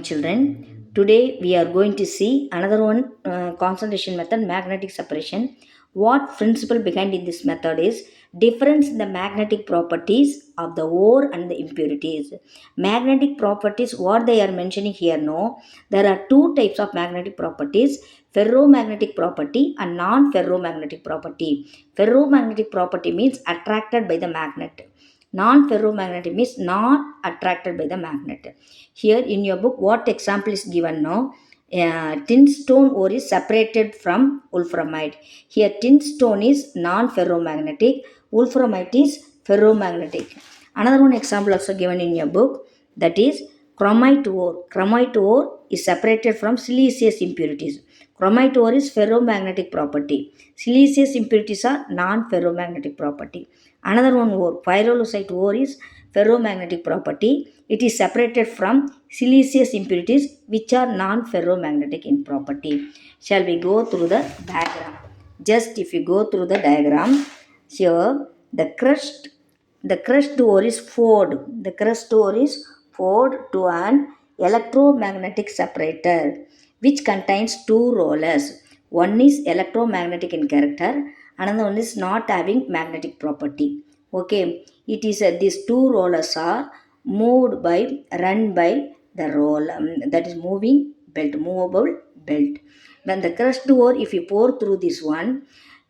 children. Today we are going to see another one concentration method, magnetic separation. What principle behind in this method is difference in the magnetic properties of the ore and the impurities. Magnetic properties, what they are mentioning here, no, there are two types of magnetic properties: ferromagnetic property and non-ferromagnetic property. Ferromagnetic property means attracted by the magnet. Non-ferromagnetic means not attracted by the magnet. Here in your book, what example is given now? Tin stone ore is separated from wolframite. Here tin stone is non-ferromagnetic, wolframite is ferromagnetic. Another one example also given in your book, that is chromite ore. Chromite ore is separated from siliceous impurities. Chromite ore is ferromagnetic property. Siliceous impurities are non-ferromagnetic property. Another one ore, pyrolusite ore, is ferromagnetic property. It is separated from siliceous impurities which are non-ferromagnetic in property. Shall we go through the diagram? Just if you go through the diagram, here the crushed ore is poured. The crushed ore is poured to an electromagnetic separator which contains two rollers. One is electromagnetic in character, another one is not having magnetic property. Okay, it is these two rollers are run by the roll, that is movable belt. When the crushed ore, if you pour through this one,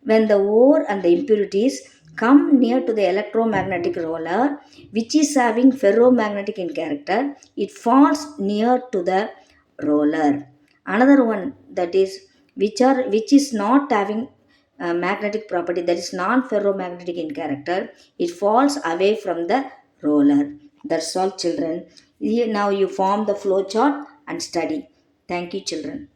when the ore and the impurities come near to the electromagnetic roller which is having ferromagnetic in character, it falls near to the roller. Another one, that is which is not having magnetic property, that is non-ferromagnetic in character, it falls away from the roller. That's all, children. Now you form the flow chart and study. Thank you, children.